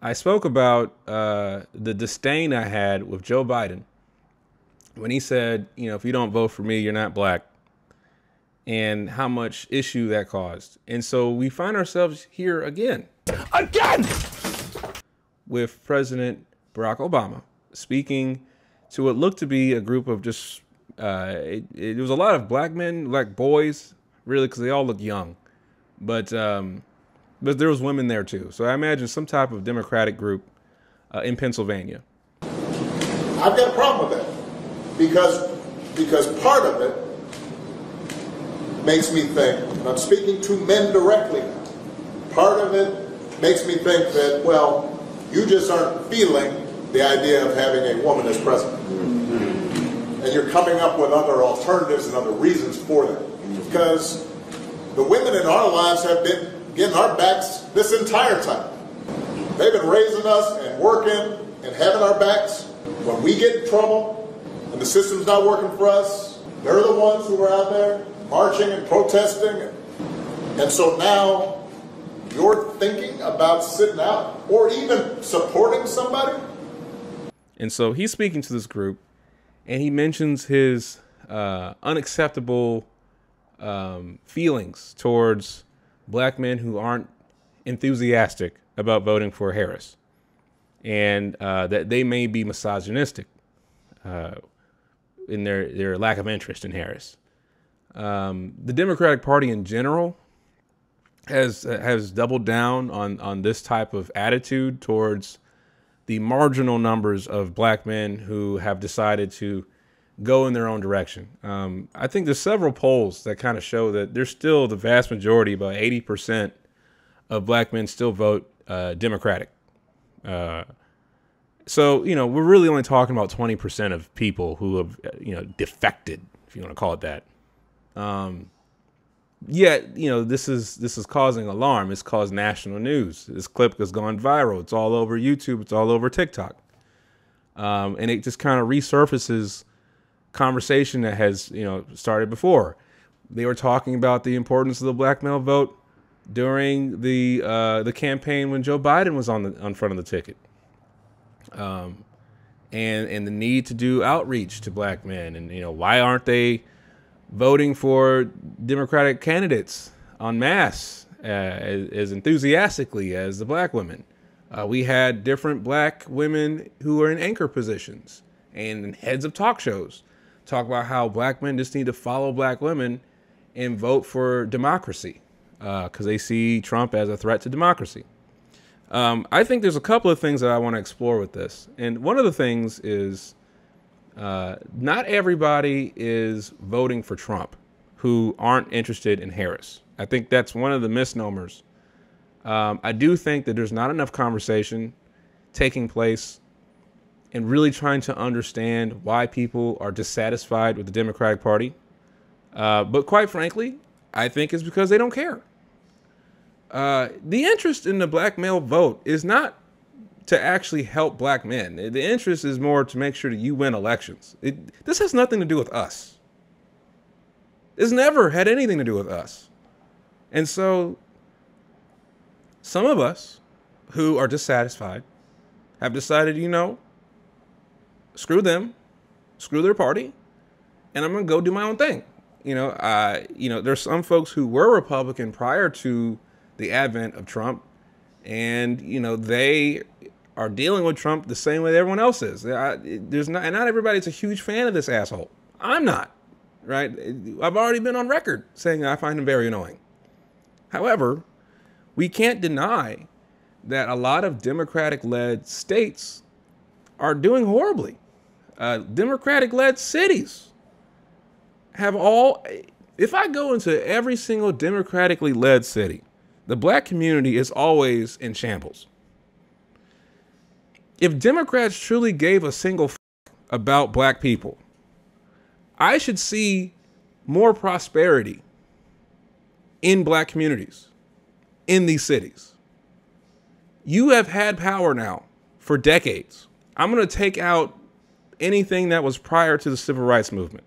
I spoke about the disdain I had with Joe Biden when he said, if you don't vote for me, you're not black, and how much issue that caused. And so we find ourselves here again with President Barack Obama speaking to what looked to be a group of just, it was a lot of black men, like boys, really, because they all look young. But there was women there too. So I imagine some type of Democratic group in Pennsylvania. I've got a problem with that because part of it makes me think, and I'm speaking to men directly now, part of it makes me think that, well, you just aren't feeling the idea of having a woman as president. And you're coming up with other alternatives and other reasons for that. Because the women in our lives have been getting our backs this entire time. They've been raising us and working and having our backs. When we get in trouble and the system's not working for us, they're the ones who are out there marching and protesting. And so now you're thinking about sitting out or even supporting somebody? And so he's speaking to this group, and he mentions his unacceptable feelings towards black men who aren't enthusiastic about voting for Harris, and that they may be misogynistic in their lack of interest in Harris. The Democratic Party in general has doubled down on this type of attitude towards the marginal numbers of black men who have decided to go in their own direction. I think there's several polls that kind of show that there's still the vast majority, about 80% of black men still vote Democratic. So, we're really only talking about 20% of people who have, defected, if you want to call it that. Yet, this is causing alarm. It's caused national news. This clip has gone viral. It's all over YouTube. It's all over TikTok. And it just kind of resurfaces conversation that has, started before. They were talking about the importance of the black male vote during the campaign when Joe Biden was on front of the ticket. And the need to do outreach to black men, and why aren't they voting for Democratic candidates en masse as enthusiastically as the black women? We had different black women who were in anchor positions and heads of talk shows talk about how black men just need to follow black women and vote for democracy because they see Trump as a threat to democracy. I think there's a couple of things that I want to explore with this. And one of the things is not everybody is voting for Trump who aren't interested in Harris. I think that's one of the misnomers. I do think that there's not enough conversation taking place and really trying to understand why people are dissatisfied with the Democratic Party. But quite frankly, I think it's because they don't care. The interest in the black male vote is not to actually help black men. The interest is more to make sure that you win elections. This has nothing to do with us. It's never had anything to do with us. And so some of us who are dissatisfied have decided, screw them, screw their party, and I'm going to go do my own thing. There's some folks who were Republican prior to the advent of Trump, and, they are dealing with Trump the same way that everyone else is. And not everybody's a huge fan of this asshole. I'm not, right? I've already been on record saying I find him very annoying. However, we can't deny that a lot of Democratic-led states are doing horribly. Democratic-led cities have all... If I go into every single democratically led city, the black community is always in shambles. If Democrats truly gave a single f about black people, I should see more prosperity in black communities in these cities. You have had power now for decades. I'm going to take out anything that was prior to the civil rights movement.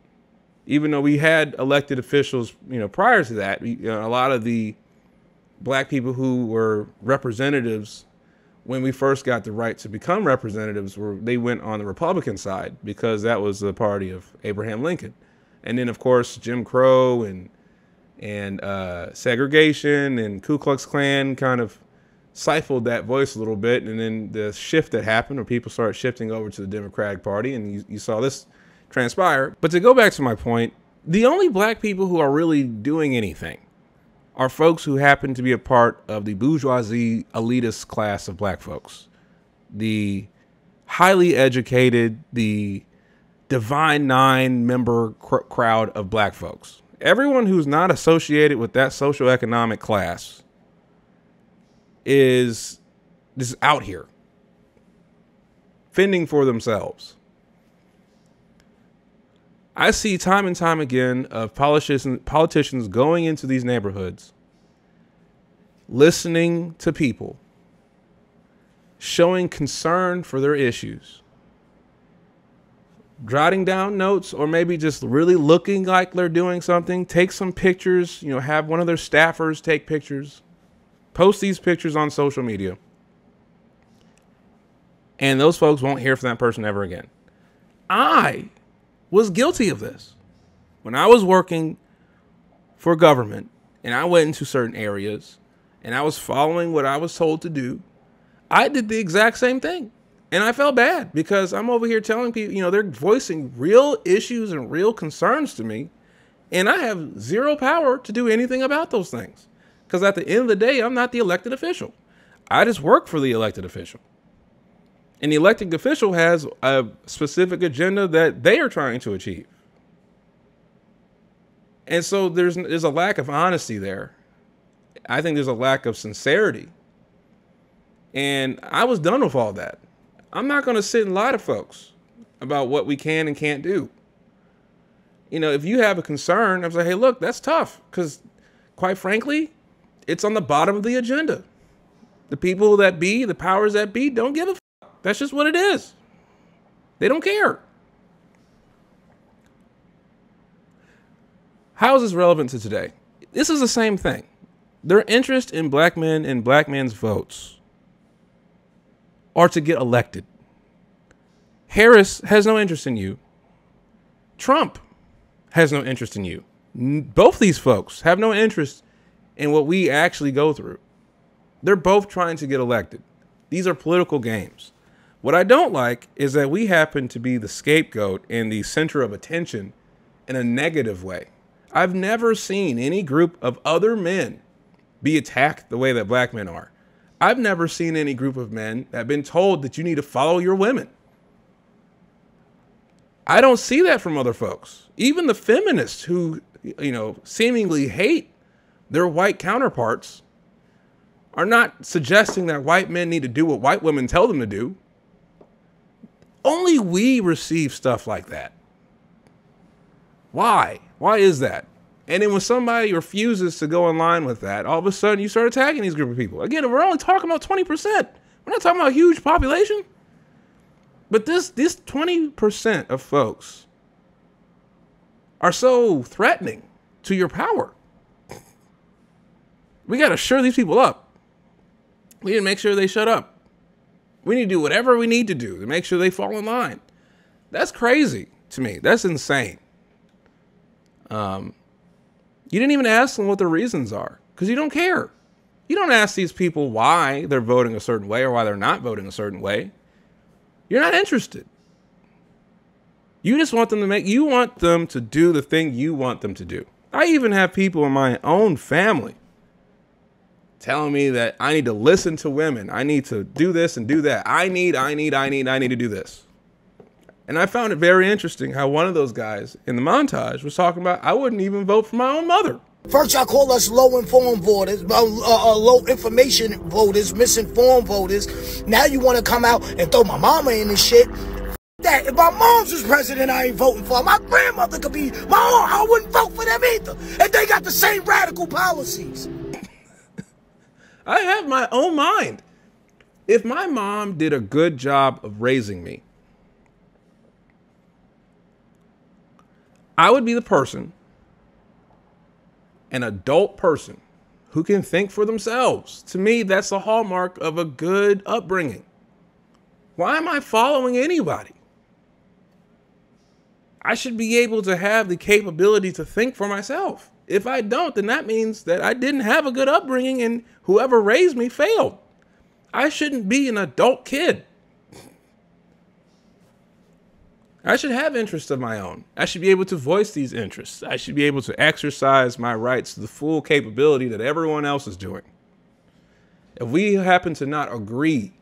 Even though we had elected officials, prior to that, a lot of the black people who were representatives when we first got the right to become representatives, they went on the Republican side because that was the party of Abraham Lincoln. And then, of course, Jim Crow and segregation and Ku Klux Klan kind of stifled that voice a little bit. And then the shift that happened, where people started shifting over to the Democratic Party, and you saw this transpire. But to go back to my point, the only black people who are really doing anything are folks who happen to be a part of the bourgeoisie elitist class of black folks, the highly educated, the Divine Nine member crowd of black folks. Everyone who's not associated with that socioeconomic class is just out here fending for themselves. I see time and time again of politicians going into these neighborhoods, listening to people, showing concern for their issues, jotting down notes, or maybe just really looking like they're doing something, take some pictures, have one of their staffers take pictures, post these pictures on social media, and those folks won't hear from that person ever again. I was guilty of this. When I was working for government and I went into certain areas and I was following what I was told to do, I did the exact same thing. And I felt bad because I'm over here telling people, they're voicing real issues and real concerns to me, and I have zero power to do anything about those things. Because at the end of the day, I'm not the elected official. I just work for the elected official. And the elected official has a specific agenda that they are trying to achieve. And so there's a lack of honesty there. I think there's a lack of sincerity. And I was done with all that. I'm not going to sit and lie to folks about what we can and can't do. If you have a concern, I was like, hey, look, that's tough. Because quite frankly, it's on the bottom of the agenda. The people that be, the powers that be, don't give a fuck. That's just what it is. They don't care. How is this relevant to today? This is the same thing. Their interest in black men and black men's votes are to get elected. Harris has no interest in you. Trump has no interest in you. Both these folks have no interest in what we actually go through. They're both trying to get elected. These are political games. What I don't like is that we happen to be the scapegoat and the center of attention in a negative way. I've never seen any group of other men be attacked the way that black men are. I've never seen any group of men that have been told that you need to follow your women. I don't see that from other folks. Even the feminists who, seemingly hate their white counterparts are not suggesting that white men need to do what white women tell them to do. Only we receive stuff like that. Why? Why is that? And then when somebody refuses to go in line with that, all of a sudden you start attacking these group of people. Again, we're only talking about 20%. We're not talking about a huge population. But this 20% of folks are so threatening to your power. We got to shore these people up. We need to make sure they shut up. We need to do whatever we need to do to make sure they fall in line. That's crazy to me. That's insane. You didn't even ask them what the reasons are because you don't care. You don't ask these people why they're voting a certain way or why they're not voting a certain way. You're not interested. You just want them to do the thing you want them to do. I even have people in my own family telling me that I need to listen to women. I need to do this and do that. I need to do this. And I found it very interesting how one of those guys in the montage was talking about, I wouldn't even vote for my own mother. First, y'all call us low-informed voters, low-information voters, misinformed voters. Now you want to come out and throw my mama in this shit. That if my mom's was president, I ain't voting for her. My grandmother could be my own. I wouldn't vote for them either. If they got the same radical policies. I have my own mind. If my mom did a good job of raising me, I would be the person, an adult person, who can think for themselves. To me, that's the hallmark of a good upbringing. Why am I following anybody? I should be able to have the capability to think for myself. If I don't, then that means that I didn't have a good upbringing and whoever raised me failed. I shouldn't be an adult kid. I should have interests of my own. I should be able to voice these interests. I should be able to exercise my rights to the full capability that everyone else is doing. If we happen to not agree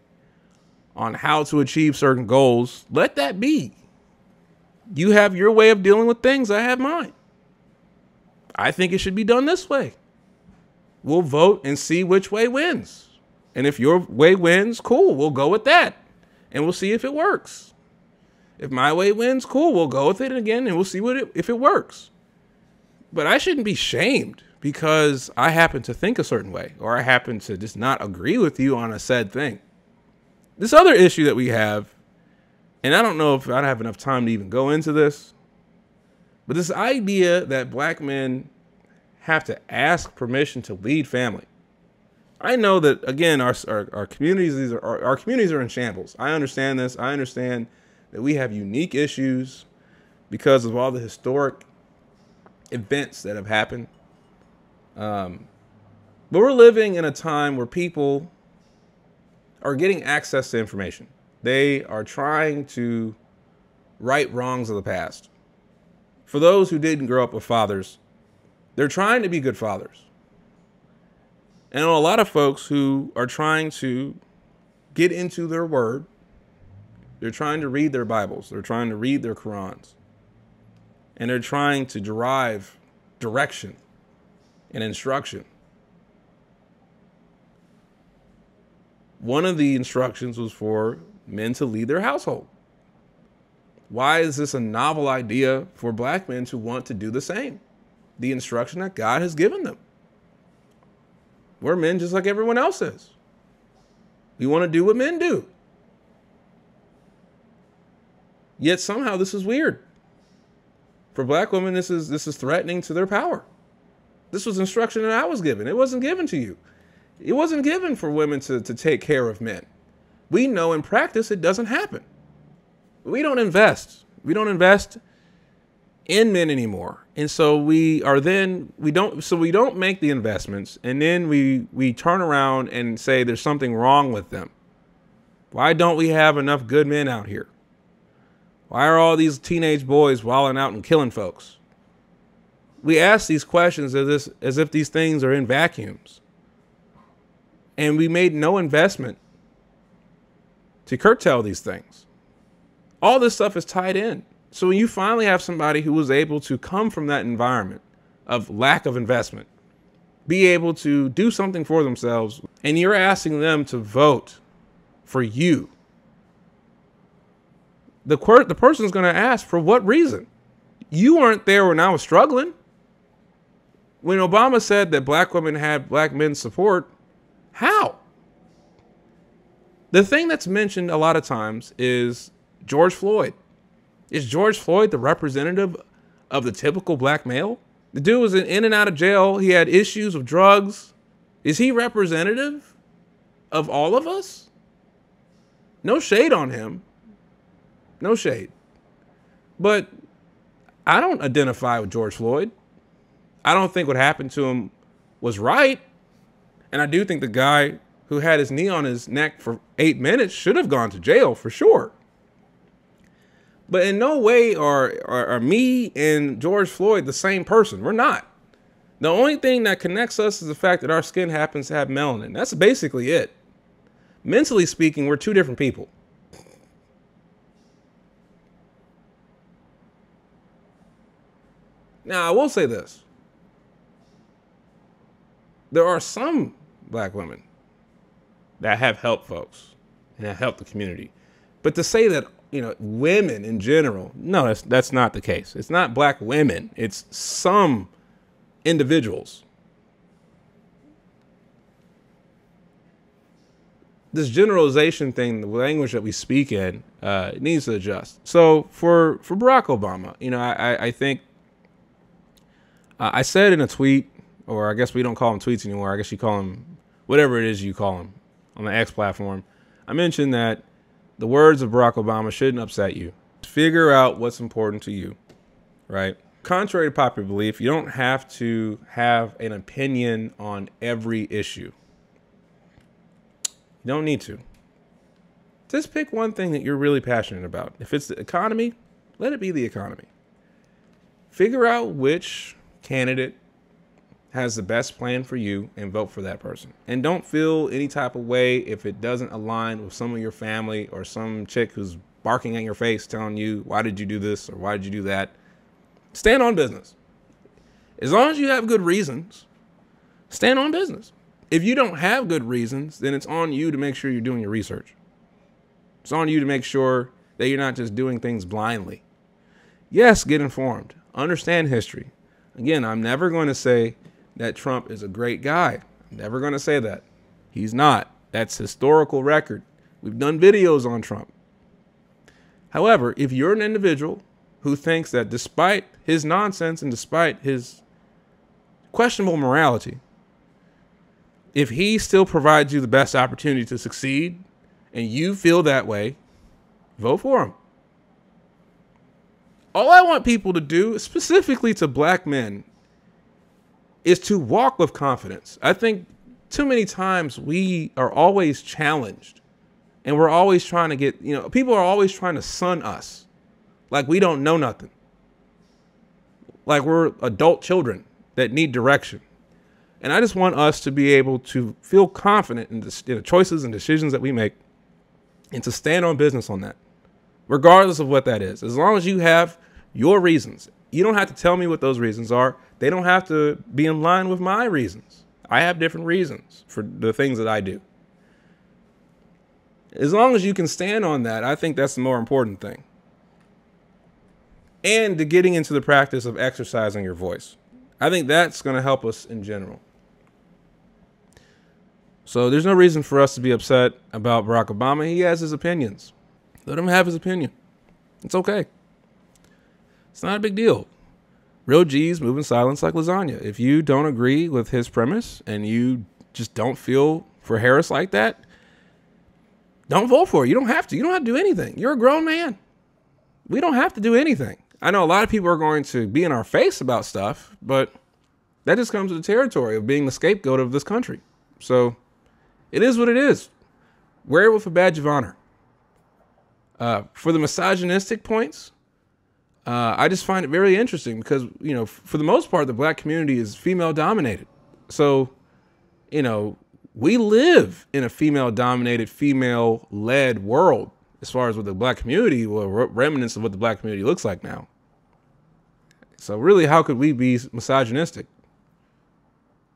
on how to achieve certain goals, let that be. You have your way of dealing with things. I have mine. I think it should be done this way. We'll vote and see which way wins. And if your way wins, cool, we'll go with that. And we'll see if it works. If my way wins, cool, we'll go with it again and we'll see if it works. But I shouldn't be shamed because I happen to think a certain way or I happen to just not agree with you on a said thing. This other issue that we have, and I don't know if I'd have enough time to even go into this, but this idea that black men have to ask permission to lead family. I know that, again, our communities, our communities are in shambles. I understand this. I understand that we have unique issues because of all the historic events that have happened. But we're living in a time where people are getting access to information. They are trying to right wrongs of the past. For those who didn't grow up with fathers, they're trying to be good fathers. And a lot of folks who are trying to get into their word, they're trying to read their Bibles, they're trying to read their Qurans, and they're trying to derive direction and instruction. One of the instructions was for men to lead their household. Why is this a novel idea for black men to want to do the same? The instruction that God has given them. We're men just like everyone else is. We want to do what men do. Yet somehow this is weird. For black women, this is threatening to their power. This was instruction that I was given. It wasn't given to you. It wasn't given for women to take care of men. We know in practice it doesn't happen. We don't invest. We don't invest in men anymore. And so we don't make the investments, and then we turn around and say there's something wrong with them. Why don't we have enough good men out here? Why are all these teenage boys wilding out and killing folks? We ask these questions as if these things are in vacuums. And we made no investment to curtail these things. All this stuff is tied in. So when you finally have somebody who was able to come from that environment of lack of investment, be able to do something for themselves, and you're asking them to vote for you, the person's going to ask, for what reason? You weren't there when I was struggling. When Obama said that black women had black men's support, how? The thing that's mentioned a lot of times is George Floyd. Is George Floyd the representative of the typical black male? The dude was in and out of jail. He had issues with drugs. Is he representative of all of us? No shade on him. No shade. But I don't identify with George Floyd. I don't think what happened to him was right. And I do think the guy who had his knee on his neck for 8 minutes should have gone to jail for sure. But in no way are me and George Floyd the same person. We're not. The only thing that connects us is the fact that our skin happens to have melanin. That's basically it. Mentally speaking, we're two different people. Now, I will say this. There are some black women that have helped folks and have helped the community. But to say that, women in general, no, that's not the case. It's not black women. It's some individuals. This generalization thing, the language that we speak in, needs to adjust. So for Barack Obama, I think I said in a tweet, or I guess we don't call them tweets anymore. I guess you call them whatever it is you call them on the X platform. I mentioned that the words of Barack Obama shouldn't upset you. Figure out what's important to you, right? Contrary to popular belief, you don't have to have an opinion on every issue. You don't need to. Just pick one thing that you're really passionate about. If it's the economy, let it be the economy. Figure out which candidate has the best plan for you and vote for that person. And don't feel any type of way if it doesn't align with some of your family or some chick who's barking at your face telling you, why did you do this or why did you do that? Stand on business. As long as you have good reasons, stand on business. If you don't have good reasons, then it's on you to make sure you're doing your research. It's on you to make sure that you're not just doing things blindly. Yes, get informed. Understand history. Again, I'm never going to say that Trump is a great guy. I'm never going to say that. He's not. That's historical record. We've done videos on Trump. However, if you're an individual who thinks that despite his nonsense and despite his questionable morality, if he still provides you the best opportunity to succeed and you feel that way, vote for him. All I want people to do, specifically to black men, is to walk with confidence. I think too many times we are always challenged and we're always trying to get, people are always trying to sun us like we don't know nothing. Like we're adult children that need direction. And I just want us to be able to feel confident in the choices and decisions that we make and to stand on business on that, regardless of what that is. As long as you have your reasons, you don't have to tell me what those reasons are. They don't have to be in line with my reasons. I have different reasons for the things that I do. As long as you can stand on that, I think that's the more important thing. And to getting into the practice of exercising your voice. I think that's going to help us in general. So there's no reason for us to be upset about Barack Obama. He has his opinions. Let him have his opinion. It's okay. It's not a big deal. Real G's move in silence like lasagna. If you don't agree with his premise and you just don't feel for Harris like that, don't vote for it. You don't have to. You don't have to do anything. You're a grown man. We don't have to do anything. I know a lot of people are going to be in our face about stuff, but that just comes with the territory of being the scapegoat of this country. So it is what it is. Wear it with a badge of honor. For the misogynistic points, I just find it very interesting because, for the most part, the black community is female dominated. So, we live in a female dominated, female led world as far as what the black community, or remnants of what the black community looks like now. So really, how could we be misogynistic?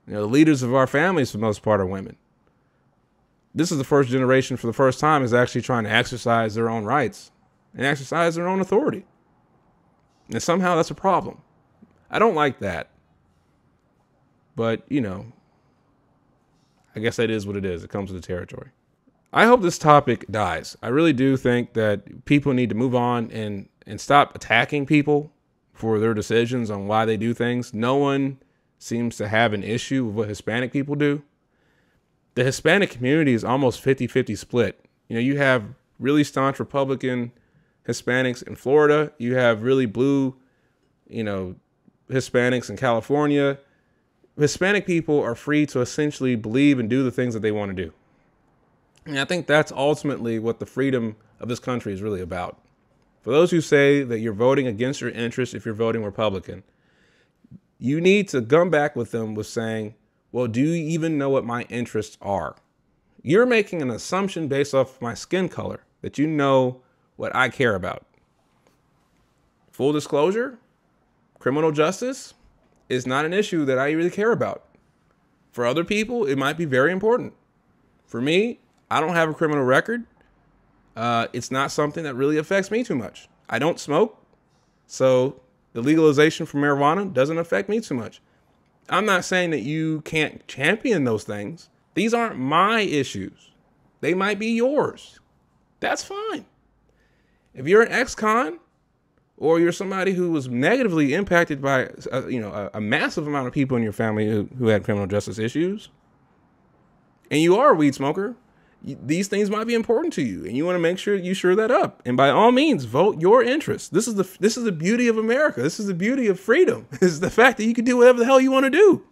The leaders of our families, for the most part, are women. This is the first generation, for the first time, is actually trying to exercise their own rights and exercise their own authority. And somehow that's a problem. I don't like that. But, I guess that is what it is. It comes with the territory. I hope this topic dies. I really do think that people need to move on and stop attacking people for their decisions on why they do things. No one seems to have an issue with what Hispanic people do. The Hispanic community is almost 50-50 split. You have really staunch Republican Hispanics in Florida. You have really blue, Hispanics in California. Hispanic people are free to essentially believe and do the things that they want to do. And I think that's ultimately what the freedom of this country is really about. For those who say that you're voting against your interests if you're voting Republican, you need to come back with them with saying, well, do you even know what my interests are? You're making an assumption based off my skin color that you know what I care about. Full disclosure, criminal justice is not an issue that I really care about. For other people, it might be very important. For me, I don't have a criminal record. It's not something that really affects me too much. I don't smoke, so the legalization for marijuana doesn't affect me too much. I'm not saying that you can't champion those things. These aren't my issues. They might be yours. That's fine. If you're an ex-con or you're somebody who was negatively impacted by, a massive amount of people in your family who had criminal justice issues, and you are a weed smoker, these things might be important to you, and you want to make sure you shore that up. And by all means, vote your interest. This is the beauty of America. This is the beauty of freedom. Is the fact that you can do whatever the hell you want to do.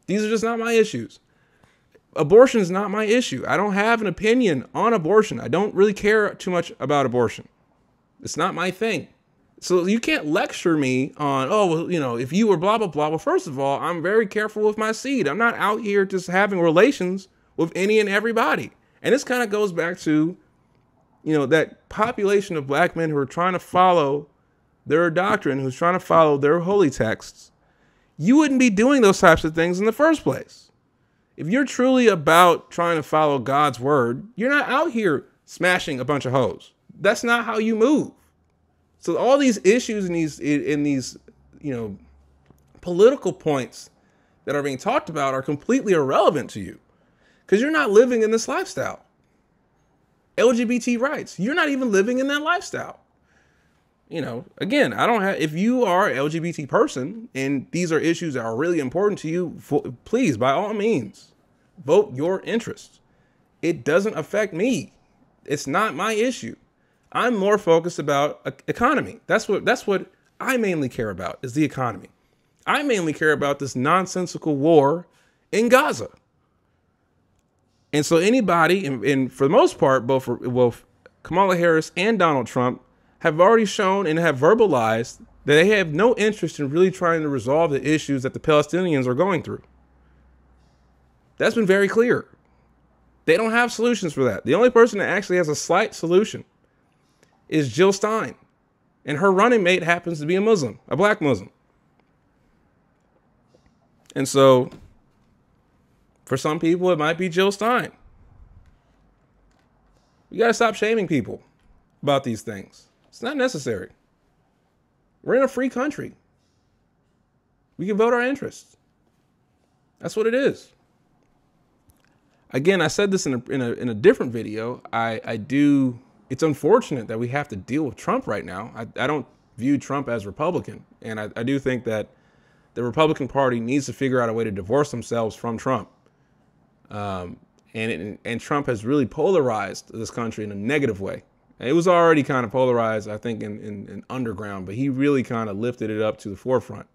These are just not my issues. Abortion is not my issue. I don't have an opinion on abortion. I don't really care too much about abortion. It's not my thing. So you can't lecture me on, oh, well, if you were blah, blah, blah. Well, first of all, I'm very careful with my seed. I'm not out here just having relations with any and everybody. And this kind of goes back to, that population of black men who are trying to follow their doctrine, who's trying to follow their holy texts. You wouldn't be doing those types of things in the first place. If you're truly about trying to follow God's word, you're not out here smashing a bunch of hoes. That's not how you move. So all these issues and these political points that are being talked about are completely irrelevant to you because you're not living in this lifestyle. LGBT rights, you're not even living in that lifestyle. Again, if you are an LGBT person and these are issues that are really important to you, please, by all means, vote your interest. It doesn't affect me. It's not my issue. I'm more focused about economy. That's what I mainly care about, is the economy. I mainly care about this nonsensical war in Gaza. And so anybody, and for the most part, both Kamala Harris and Donald Trump have already shown and have verbalized that they have no interest in really trying to resolve the issues that the Palestinians are going through. That's been very clear. They don't have solutions for that. The only person that actually has a slight solution is Jill Stein. And her running mate happens to be a Muslim, a black Muslim. And so, for some people, it might be Jill Stein. You got to stop shaming people about these things. It's not necessary. We're in a free country. We can vote our interests. That's what it is. Again, I said this in a different video. It's unfortunate that we have to deal with Trump right now. I don't view Trump as Republican. And I do think that the Republican Party needs to figure out a way to divorce themselves from Trump. And Trump has really polarized this country in a negative way. It was already kind of polarized, I think, in underground, but he really kind of lifted it up to the forefront.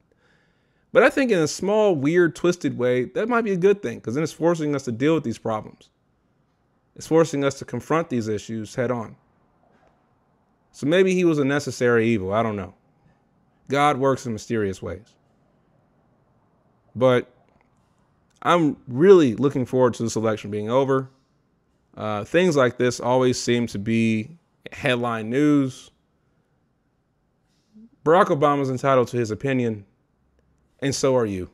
But I think in a small, weird, twisted way, that might be a good thing, because then it's forcing us to deal with these problems. It's forcing us to confront these issues head on. So maybe he was a necessary evil. I don't know. God works in mysterious ways. But I'm really looking forward to this election being over. Things like this always seem to be headline news. Barack Obama's entitled to his opinion, and so are you.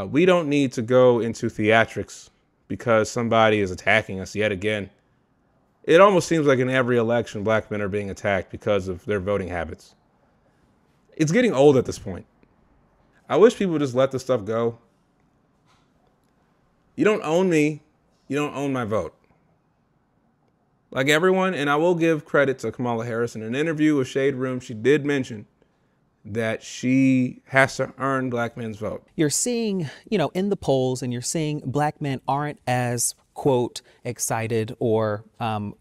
We don't need to go into theatrics because somebody is attacking us yet again. It almost seems like in every election, black men are being attacked because of their voting habits. It's getting old at this point. I wish people would just let this stuff go. You don't own me. You don't own my vote. Like everyone, and I will give credit to Kamala Harris. In an interview with Shade Room, she did mention that she has to earn black men's vote. You're seeing, in the polls, and you're seeing black men aren't as, quote, excited or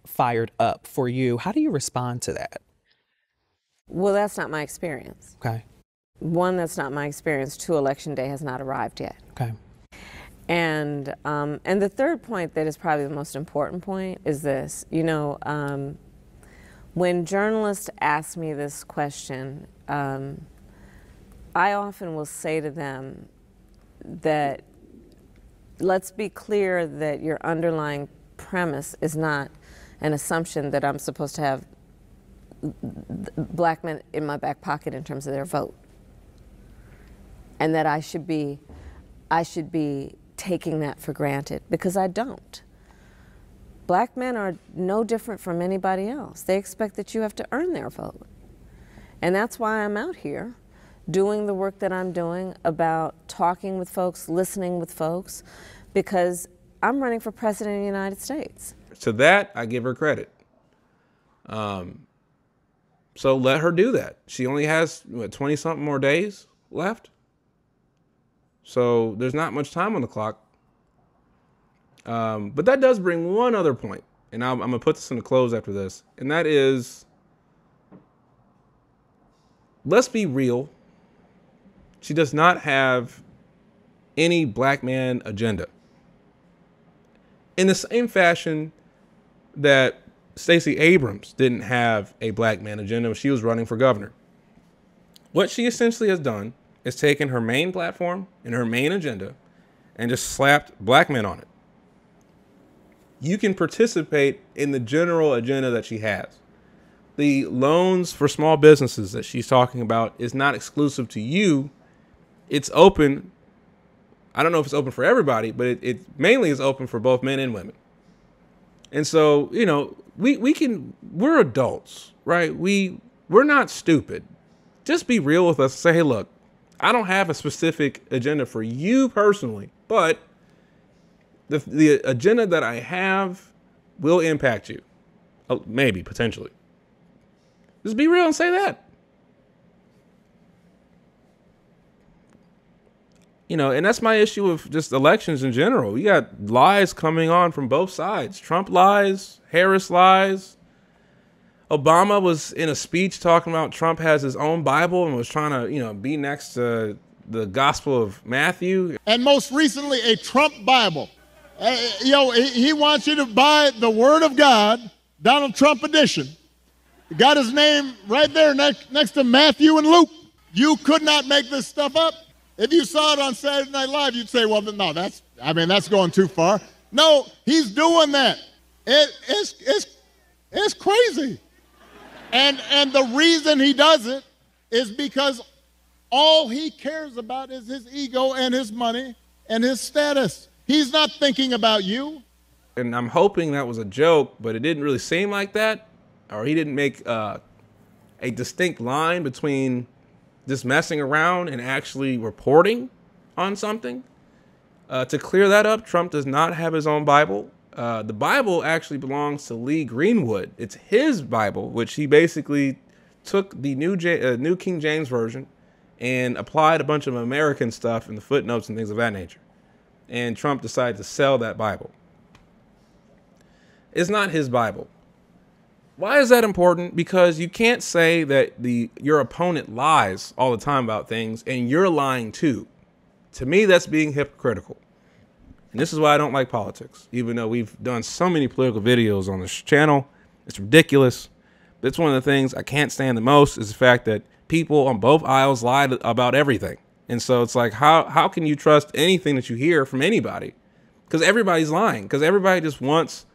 fired up for you. How do you respond to that? Well, that's not my experience. Okay. One, that's not my experience. Two, election day has not arrived yet. Okay. And the third point that is probably the most important point is this. When journalists ask me this question, I often will say to them that let's be clear that your underlying premise is not an assumption that I'm supposed to have black men in my back pocket in terms of their vote, and that I should be taking that for granted, because I don't. Black men are no different from anybody else. They expect that you have to earn their vote. And that's why I'm out here doing the work that I'm doing about talking with folks, listening with folks, because I'm running for president of the United States. To that, I give her credit. So let her do that. She only has, 20-something more days left. So there's not much time on the clock. But that does bring one other point, and I'm going to put this in the close after this, and that is, let's be real. She does not have any black man agenda. In the same fashion that Stacey Abrams didn't have a black man agenda when she was running for governor. What she essentially has done is taken her main platform and her main agenda and just slapped black men on it. You can participate in the general agenda that she has. The loans for small businesses that she's talking about is not exclusive to you. It's open. I don't know if it's open for everybody, but it mainly is open for both men and women. And so, we're adults, right? We're not stupid. Just be real with us and say, hey, look, I don't have a specific agenda for you personally, but the agenda that I have will impact you. Maybe, potentially. Just be real and say that. And that's my issue with just elections in general. You got lies coming on from both sides. Trump lies, Harris lies. Obama was in a speech talking about Trump has his own Bible and was trying to, be next to the Gospel of Matthew. And most recently, a Trump Bible. He wants you to buy the Word of God, Donald Trump edition. Got his name right there next to Matthew and Luke. You could not make this stuff up. If you saw it on Saturday Night Live, you'd say, well, no, that's going too far. No, he's doing that. It's crazy. And the reason he does it is because all he cares about is his ego and his money and his status. He's not thinking about you. And I'm hoping that was a joke, but it didn't really seem like that. Or he didn't make a distinct line between just messing around and actually reporting on something. To clear that up, Trump does not have his own Bible. The Bible actually belongs to Lee Greenwood. It's his Bible, which he basically took the New King James Version and applied a bunch of American stuff in the footnotes and things of that nature. And Trump decided to sell that Bible. It's not his Bible. Why is that important? Because you can't say that your opponent lies all the time about things and you're lying too. To me, that's being hypocritical. And this is why I don't like politics, even though we've done so many political videos on this channel. It's ridiculous. But it's one of the things I can't stand the most is the fact that people on both aisles lie about everything. And so it's like, how can you trust anything that you hear from anybody? Because everybody's lying. Because everybody just wants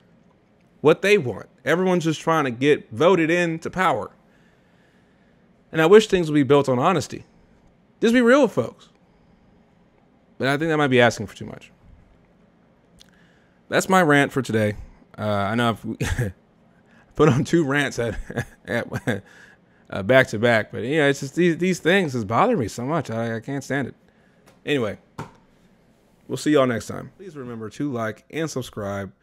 what they want. Everyone's just trying to get voted into power. And I wish things would be built on honesty. Just be real with folks. But I think that might be asking for too much. That's my rant for today. I know I've put on 2 rants back to back, but it's just these things just bother me so much. I can't stand it. Anyway, we'll see y'all next time. Please remember to like and subscribe.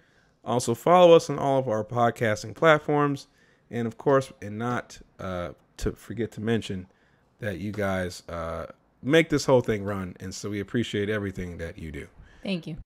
Also follow us on all of our podcasting platforms, and of course, not to forget to mention that you guys make this whole thing run, and so we appreciate everything that you do. Thank you.